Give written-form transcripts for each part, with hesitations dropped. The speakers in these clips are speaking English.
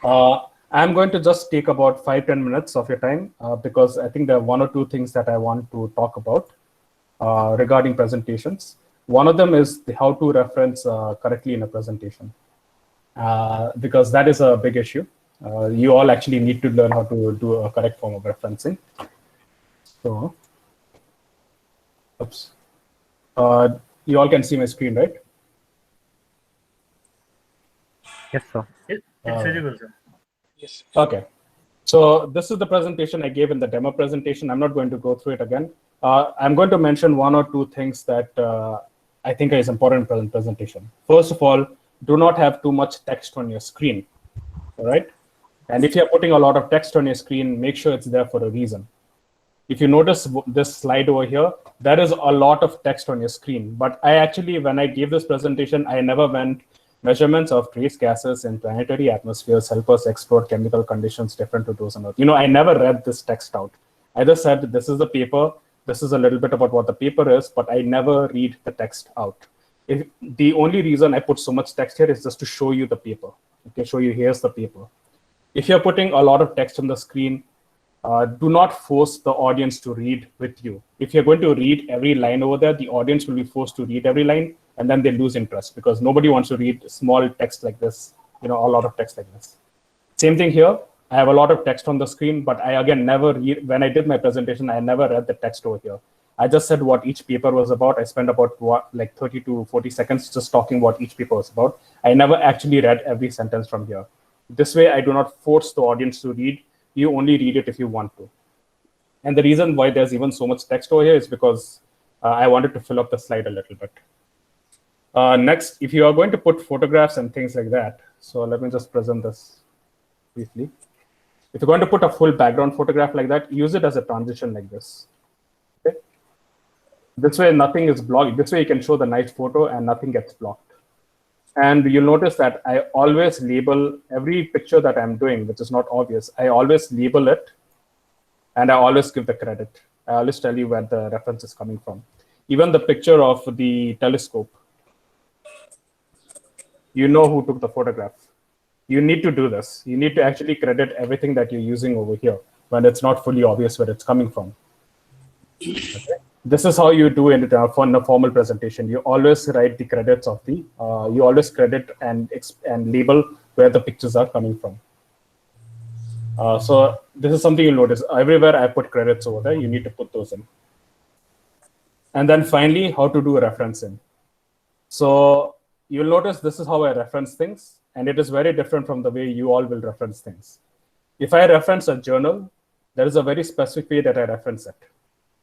I'm going to just take about 5-10 minutes of your time because I think there are one or two things that I want to talk about regarding presentations. One of them is how to reference correctly in a presentation, because that is a big issue. You all actually need to learn how to do a correct form of referencing. So, oops. You all can see my screen, right? Yes, sir. It's visible, sir. Yes. Okay. So this is the presentation I gave in the demo presentation. I'm not going to go through it again. I'm going to mention one or two things that I think is important in presentation. First of all, do not have too much text on your screen, all right? And if you're putting a lot of text on your screen, make sure it's there for a reason. If you notice this slide over here, there is a lot of text on your screen. But I actually, when I gave this presentation, I never went measurements of trace gases in planetary atmospheres help us explore chemical conditions different to those on Earth. I never read this text out. I just said, this is the paper. This is a little bit about what the paper is, but I never read the text out. The only reason I put so much text here is just to show you the paper. Okay, show you here's the paper. If you're putting a lot of text on the screen, do not force the audience to read with you. If you're going to read every line over there, the audience will be forced to read every line, and then they lose interest because nobody wants to read small text like this, a lot of text like this. Same thing here. I have a lot of text on the screen, but I, again, never read. When I did my presentation, I never read the text over here. I just said what each paper was about. I spent about 30 to 40 seconds just talking what each paper was about. I never actually read every sentence from here. This way, I do not force the audience to read. You only read it if you want to. And the reason why there's even so much text over here is because I wanted to fill up the slide a little bit. Next, if you are going to put photographs and things like that, so let me just present this briefly. If you're going to put a full background photograph like that, use it as a transition like this. Okay? This way, nothing is blocked. This way, you can show the nice photo and nothing gets blocked. And you'll notice that I always label every picture that I'm doing, which is not obvious. I always label it, and I always give the credit. I always tell you where the reference is coming from. Even the picture of the telescope, you know who took the photograph. You need to do this. You need to actually credit everything that you're using over here when it's not fully obvious where it's coming from. Okay? This is how you do it for a formal presentation. You always write the credits of the, you always credit and label where the pictures are coming from. So this is something you'll notice. Everywhere I put credits over there, you need to put those in. And then finally, how to do referencing. So you'll notice this is how I reference things, and it is very different from the way you all will reference things. If I reference a journal, there is a very specific way that I reference it.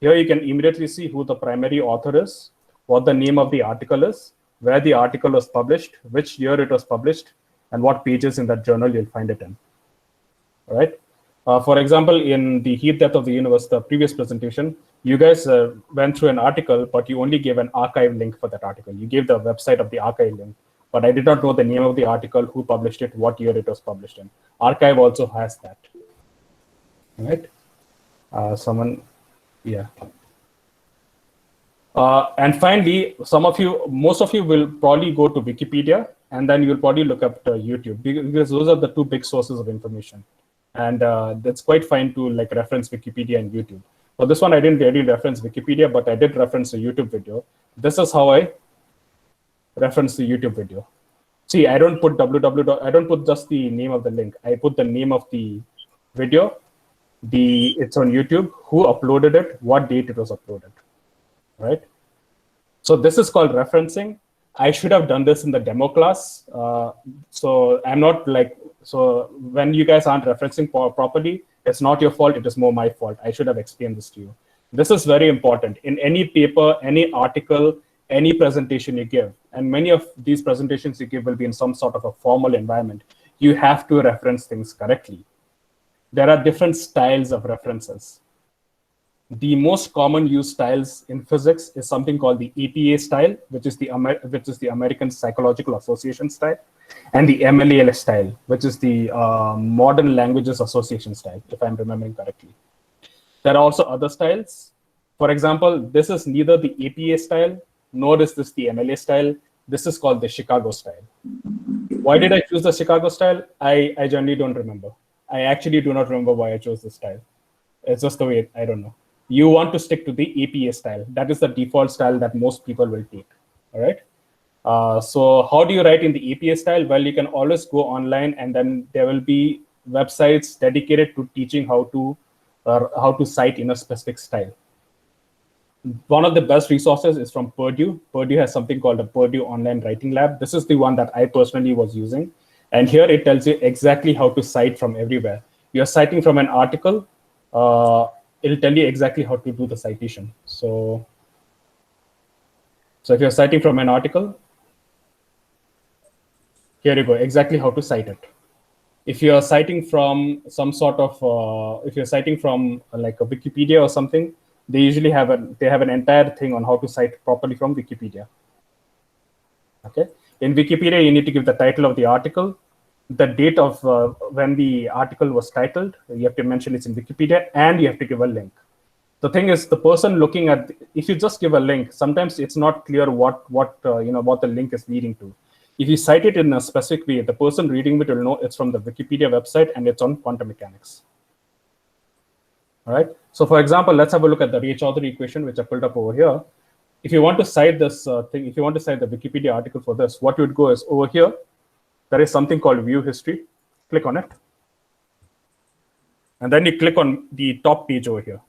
Here you can immediately see who the primary author is, what the name of the article is, where the article was published, which year it was published, and what pages in that journal you'll find it in. All right. For example, in the heat depth of the universe, the previous presentation, you guys went through an article, but you only gave an archive link for that article. You gave the website of the archive link, but I did not know the name of the article, who published it, what year it was published in. Archive also has that. All right. Yeah. And finally, most of you will probably go to Wikipedia, and then you'll probably look up to YouTube, because those are the two big sources of information. And that's quite fine to reference Wikipedia and YouTube. For this one, I didn't really reference Wikipedia, but I did reference a YouTube video. This is how I reference the YouTube video. See, I don't put www. I don't put just the name of the link. I put the name of the video. It's on YouTube, who uploaded it, what date it was uploaded, right? So this is called referencing. I should have done this in the demo class. So I'm not so when you guys aren't referencing properly, it's not your fault, it is more my fault. I should have explained this to you. This is very important. In any paper, any article, any presentation you give, and many of these presentations you give will be in some sort of a formal environment, you have to reference things correctly. There are different styles of references. The most common used styles in physics is something called the APA style, which is the American Psychological Association style, and the MLAL style, which is the Modern Languages Association style, if I'm remembering correctly. There are also other styles. For example, this is neither the APA style, nor is this the MLA style. This is called the Chicago style. Why did I choose the Chicago style? I generally don't remember. I actually do not remember why I chose this style. It's just the way, I don't know. You want to stick to the APA style. That is the default style that most people will take, all right? So how do you write in the APA style? Well, you can always go online, and then there will be websites dedicated to teaching how to cite in a specific style. One of the best resources is from Purdue. Purdue has something called a Purdue Online Writing Lab. This is the one that I personally was using. And here it tells you exactly how to cite from everywhere. You're citing from an article, it'll tell you exactly how to do the citation. So if you're citing from an article, here you go, exactly how to cite it. If you're citing from some sort of, if you're citing from like a Wikipedia or something, they usually have an entire thing on how to cite properly from Wikipedia. Okay, in Wikipedia, you need to give the title of the article, the date of when the article was titled. You have to mention it's in Wikipedia, and you have to give a link. The thing is, the person looking at, if you just give a link, sometimes it's not clear what the link is leading to. If you cite it in a specific way, the person reading it will know it's from the Wikipedia website and it's on quantum mechanics. All right. So for example, let's have a look at the Ray-Chaudhuri equation, which I pulled up over here. If you want to cite this thing, if you want to cite the Wikipedia article for this, what you would go is over here, there is something called view history. Click on it. And then you click on the top page over here.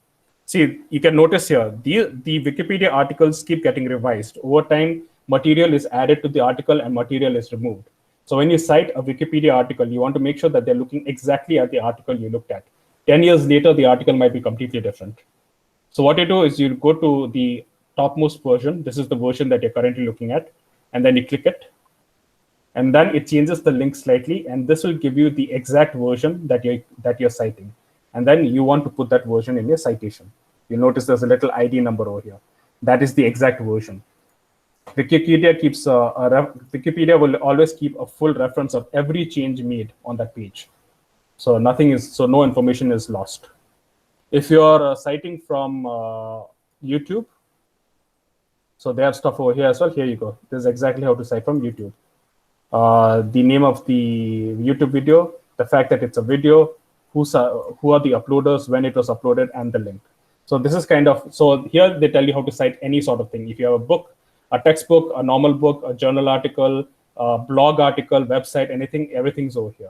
See, you can notice here, the Wikipedia articles keep getting revised. Over time, material is added to the article and material is removed. So when you cite a Wikipedia article, you want to make sure that they're looking exactly at the article you looked at. 10 years later, the article might be completely different. So what you do is you go to the topmost version. This is the version that you're currently looking at. And then you click it. And then it changes the link slightly. And this will give you the exact version that you're citing. And then you want to put that version in your citation. You'll notice there's a little ID number over here. That is the exact version. Wikipedia will always keep a full reference of every change made on that page. So no information is lost. If you're citing from YouTube, so they have stuff over here as well. Here you go. This is exactly how to cite from YouTube. The name of the YouTube video, the fact that it's a video, who are the uploaders, when it was uploaded, and the link. So this is so here they tell you how to cite any sort of thing. If you have a book, a textbook, a normal book, a journal article, a blog article, website, everything's over here.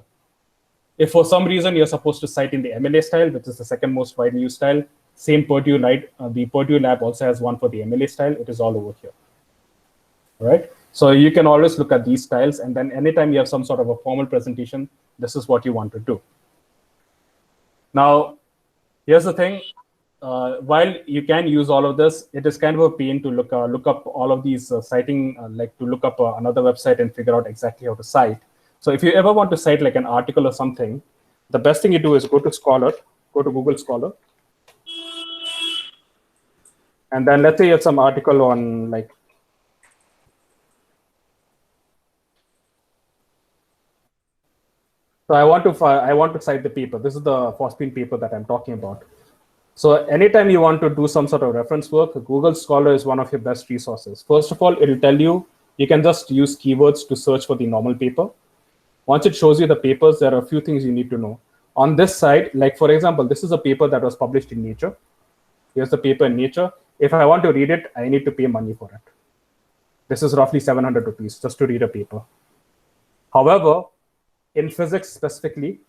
If for some reason you're supposed to cite in the MLA style, which is the second most widely used style, same Purdue the Purdue lab also has one for the MLA style. It is all over here. All right. So you can always look at these styles, and then anytime you have some sort of a formal presentation, this is what you want to do. Now, here's the thing. While you can use all of this, it is kind of a pain to look up all of these citing, like to look up another website and figure out exactly how to cite. So if you ever want to cite like an article or something, the best thing you do is go to Scholar, go to Google Scholar. And then let's say you have some article on like, so I want to cite the paper. This is the Fospin paper that I'm talking about. So anytime you want to do some sort of reference work, Google Scholar is one of your best resources. First of all, it'll tell you can just use keywords to search for the normal paper. Once it shows you the papers, there are a few things you need to know. On this side, like for example, this is a paper that was published in Nature. Here's the paper in Nature. If I want to read it, I need to pay money for it. This is roughly 700 rupees just to read a paper. However, in physics specifically,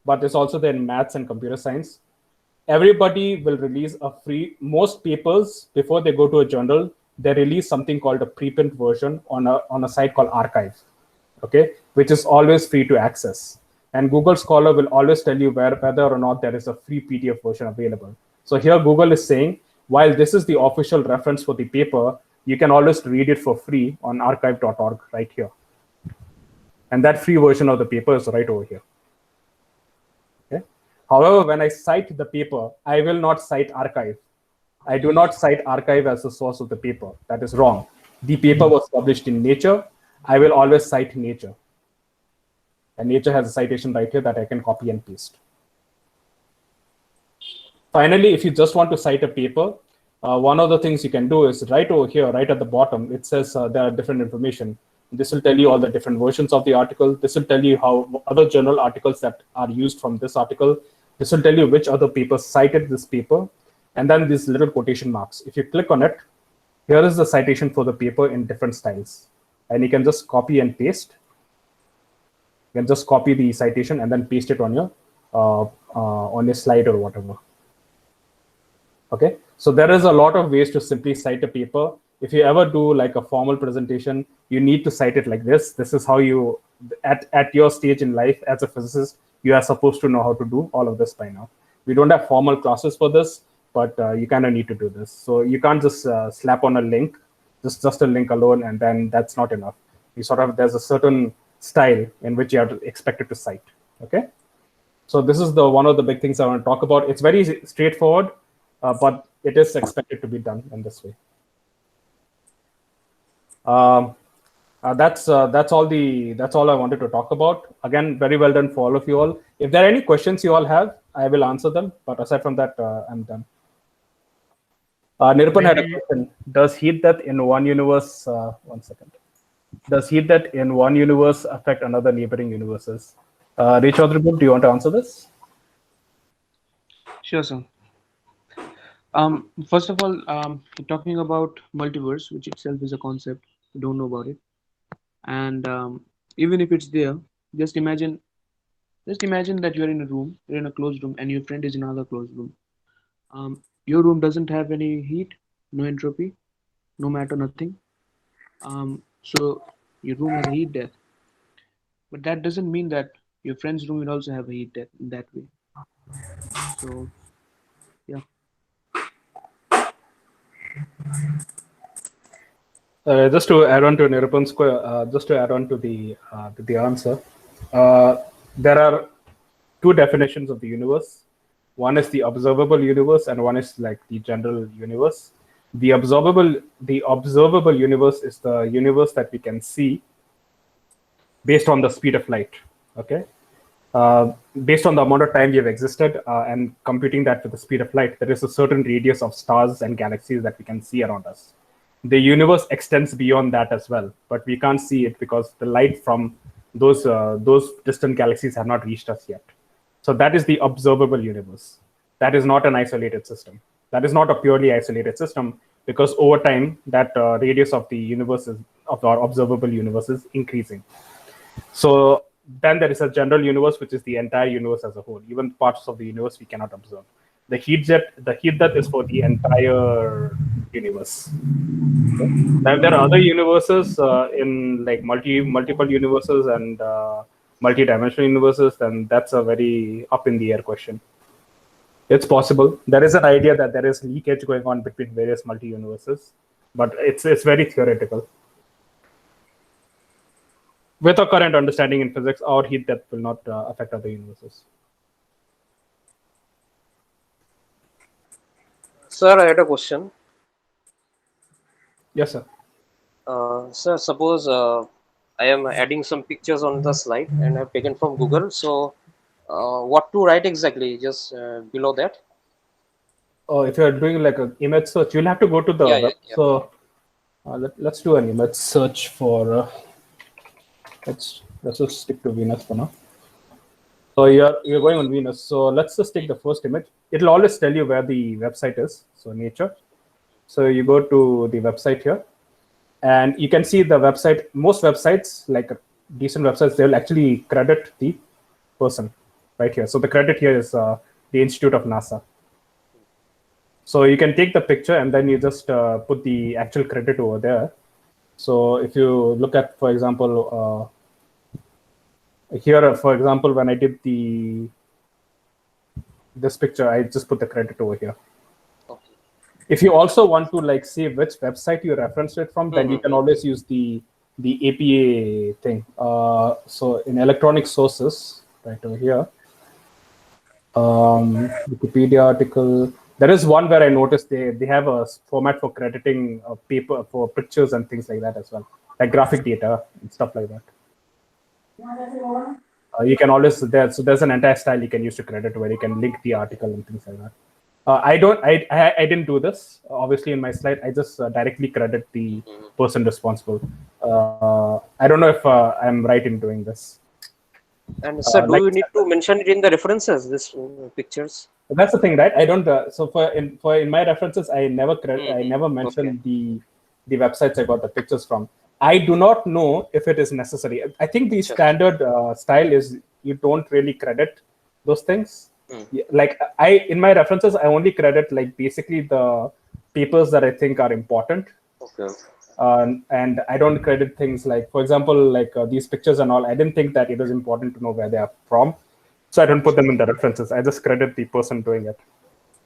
but it's also there in maths and computer science, everybody will release most papers before they go to a journal, they release something called a preprint version on a site called arXiv, okay, which is always free to access. And Google Scholar will always tell you whether or not there is a free PDF version available. So here Google is saying, while this is the official reference for the paper, you can always read it for free on arXiv.org right here. And that free version of the paper is right over here. Okay. However, when I cite the paper, I will not cite arXiv. I do not cite arXiv as the source of the paper. That is wrong. The paper was published in Nature. I will always cite Nature. And Nature has a citation right here that I can copy and paste. Finally, if you just want to cite a paper, one of the things you can do is right over here, right at the bottom, it says there are different information. This will tell you all the different versions of the article. This will tell you how other journal articles that are used from this article. This will tell you which other papers cited this paper. And then these little quotation marks. If you click on it, here is the citation for the paper in different styles. And you can just copy and paste. You can just copy the citation and then paste it on your slide or whatever. Okay, so there is a lot of ways to simply cite a paper. If you ever do like a formal presentation, you need to cite it like this. This is how you, at your stage in life as a physicist, you are supposed to know how to do all of this by now. We don't have formal classes for this, but you kind of need to do this. So you can't just slap on a link, just a link alone, and then that's not enough. You sort of, there's a certain style in which you have to expect it to cite. Okay, so this is one of the big things I want to talk about. It's very straightforward, but it is expected to be done in this way. That's all I wanted to talk about. Again, very well done for all of you all. If there are any questions you all have, I will answer them. But aside from that, I'm done. Nirupan had a question. Does heat death in one universe? One second. Does heat death in one universe affect another neighboring universes? Richard, do you want to answer this? Sure, sir. First of all, talking about multiverse, which itself is a concept, you don't know about it, and even if it's there, just imagine that you're in a room, you're in a closed room, and your friend is in another closed room. Your room doesn't have any heat, no entropy, no matter, nothing. So your room has a heat death, but that doesn't mean that your friend's room will also have a heat death in that way. So yeah. Just to add on to Nirupan's just to add on to the answer, there are two definitions of the universe. One is the observable universe, and one is like the general universe. The observable universe is the universe that we can see based on the speed of light. Okay, based on the amount of time we have existed and computing that with the speed of light, there is a certain radius of stars and galaxies that we can see around us. The universe extends beyond that as well, but we can't see it because the light from those distant galaxies have not reached us yet. So that is the observable universe. That is not an isolated system. That is not a purely isolated system, because over time that radius of the universe of our observable universe is increasing. So then there is a general universe, which is the entire universe as a whole. Even parts of the universe we cannot observe. The heat death is for the entire universe. Okay. Now, if there are other universes in like multiple universes and multi-dimensional universes, then that's a very up in the air question. It's possible. There is an idea that there is leakage going on between various multi-universes, but it's very theoretical. With our current understanding in physics, our heat death will not affect other universes. Sir, I had a question. Yes, sir. Sir, suppose I am adding some pictures on the slide and I've taken from Google. So, what to write exactly? Just below that. If you are doing like an image search, you'll have to go to the web. Yeah. So let's do an image search for. Let's just stick to Venus for now. So you're going on Venus. So let's just take the first image. It'll always tell you where the website is. So Nature. So you go to the website here, and you can see the website. Most websites, like decent websites, they will actually credit the person right here. So the credit here is the Institute of NASA. So you can take the picture and then you just put the actual credit over there. So if you look at, for example, here, for example, when I did this picture, I just put the credit over here. Okay. If you also want to like see which website you referenced it from, then you can always use the APA thing. So in electronic sources, right over here, Wikipedia article. There is one where I noticed they have a format for crediting paper for pictures and things like that as well, like graphic data and stuff like that. You can always so there's an entire style you can use to credit where you can link the article and things like that. I don't. I didn't do this. Obviously, in my slide, I just directly credit the person responsible. I don't know if I'm right in doing this. And sir, do like- you need to mention it in the references? This pictures. That's the thing, right? I don't. So in my references, I never I never mentioned the websites I got the pictures from. I do not know if it is necessary. I think the standard style is you don't really credit those things. Yeah, like in my references, I only credit like basically the papers that I think are important. Okay. And I don't credit things like, for example, like these pictures and all. I didn't think that it was important to know where they are from, so I don't put them in the references. I just credit the person doing it.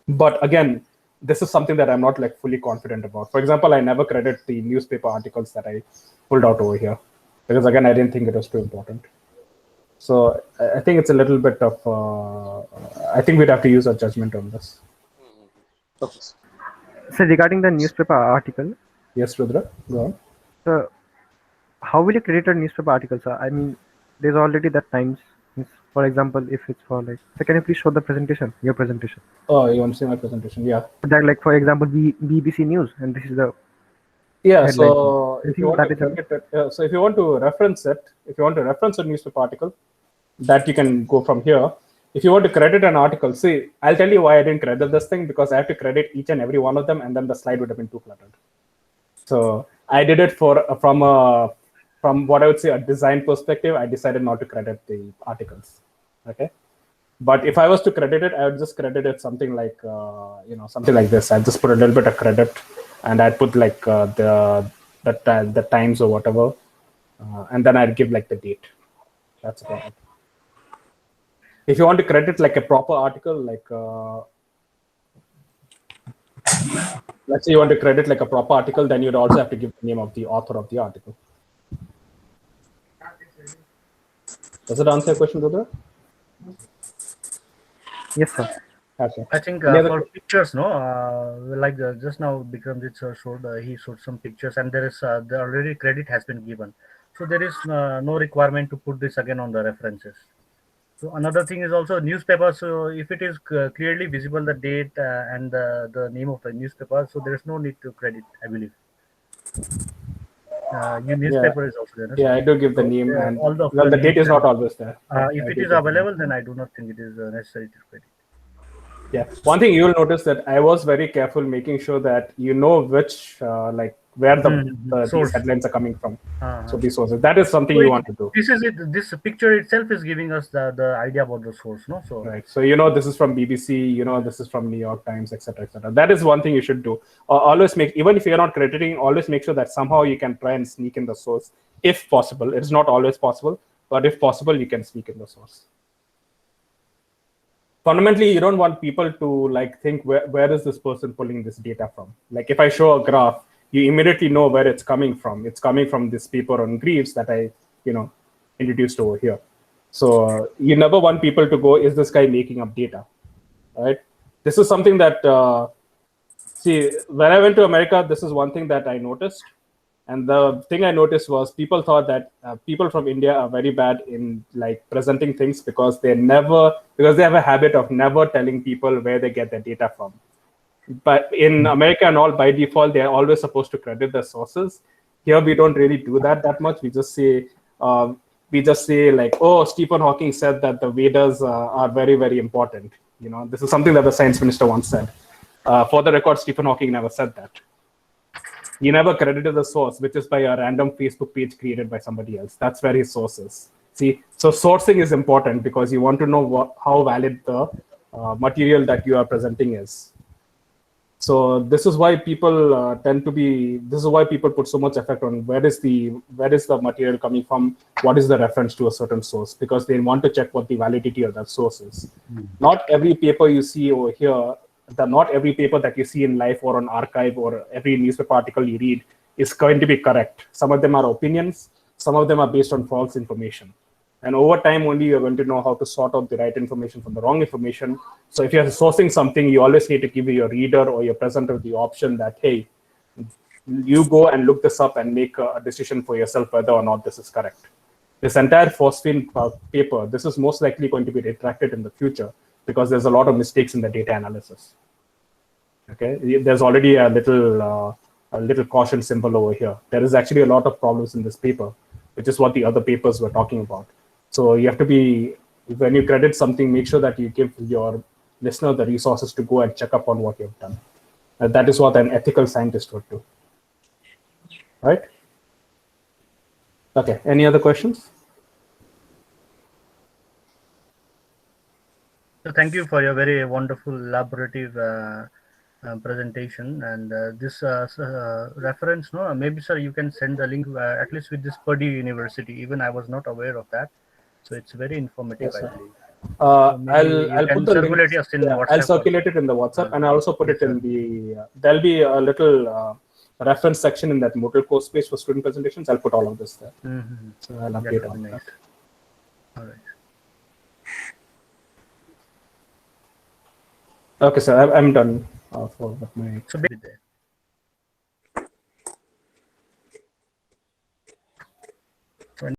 But again, this is something that I'm not like fully confident about. For example, I never credit the newspaper articles that I pulled out over here because again, I didn't think it was too important. So I think it's a little bit of. I think we'd have to use our judgment on this. Okay. So regarding the newspaper article, Yes, Rudra, go on. so how will you credit a newspaper article, sir? I mean, there's already that Times. For example, if it's for like, so can you please show the presentation, your presentation? Oh, you want to see my presentation? Yeah. That, like, for example, BBC News, and this is the Yeah. headline. So I if think you want that to is credit it, so if you want to reference it, if you want to reference a newspaper article, that you can go from here. If you want to credit an article, see, I'll tell you why I didn't credit this thing, because I have to credit each and every one of them, and then the slide would have been too cluttered. So I did it from what I would say a design perspective. I decided not to credit the articles. Okay. But if I was to credit it, I would just credit it something like something like this. I'd just put a little bit of credit, and I'd put like the times or whatever, and then I'd give like the date. That's about it. If you want to credit like a proper article, like let's say you want to credit like a proper article, then you'd also have to give the name of the author of the article. Does it answer your question, Rudra? yes, sir. Okay. I think Any other for pictures, no, like just now Bikramjit sir showed, he showed some pictures, and there is the already credit has been given, so there is no requirement to put this again on the references. So another thing is also newspaper. So if it is clearly visible the date and the name of the newspaper, so there is no need to credit, I believe. Your newspaper is also there. No? Yeah, I do give the name, and all the well, the date is not always there. if it is available, then I do not think it is necessary to credit. Yeah, one thing you'll notice that I was very careful making sure that you know which like where these source. headlines are coming from. Uh-huh. So these sources, that is something you want to do. This is it. This picture itself is giving us the idea about the source, no? So Right. So this is from BBC, this is from New York Times, etc., etc. That is one thing you should do. Always even if you're not crediting, always make sure that somehow you can try and sneak in the source, if possible. It's not always possible, but if possible, you can sneak in the source. Fundamentally, you don't want people to like think where is this person pulling this data from. Like if I show a graph, you immediately know where it's coming from. It's coming from this paper on Greaves that I, introduced over here. So you never want people to go, is this guy making up data, right? This is something that, see, when I went to America, this is one thing that I noticed. And the thing I noticed was people thought that people from India are very bad in like presenting things because they have a habit of never telling people where they get their data from. But in America and all, by default, they're always supposed to credit the sources. Here, we don't really do that much. We just say like, oh, Stephen Hawking said that the Vedas are very, very important. This is something that the science minister once said. For the record, Stephen Hawking never said that. He never credited the source, which is by a random Facebook page created by somebody else. That's where his source is. See, so sourcing is important because you want to know how valid the material that you are presenting is. So this is why people this is why people put so much effort on where is the material coming from, what is the reference to a certain source, because they want to check what the validity of that source is. Not every paper you see over here, not every paper that you see in Life or on Archive or every newspaper article you read is going to be correct. Some of them are opinions, some of them are based on false information. And over time, only you're going to know how to sort out the right information from the wrong information. So if you're sourcing something, you always need to give your reader or your presenter the option that, hey, you go and look this up and make a decision for yourself whether or not this is correct. This entire phosphine paper, this is most likely going to be retracted in the future because there's a lot of mistakes in the data analysis. Okay, there's already a little caution symbol over here. There is actually a lot of problems in this paper, which is what the other papers were talking about. So you have to be, when you credit something, make sure that you give your listener the resources to go and check up on what you've done. That is what an ethical scientist would do. Right? Okay, any other questions? So thank you for your very wonderful elaborative presentation, and this reference, no, maybe sir you can send the link at least with this Purdue University. Even I was not aware of that, so it's very informative, Yes, I sir. believe. So maybe you I'll can put the link. circulate us in Yeah, WhatsApp. I'll circulate it in the WhatsApp, and I'll also put yes, it in the. There'll be a little reference section in that Moodle course page for student presentations. I'll put all of this there. Mm-hmm. So I'll That update would on be that. nice. All right. Okay, sir. I'm done for my. So be there.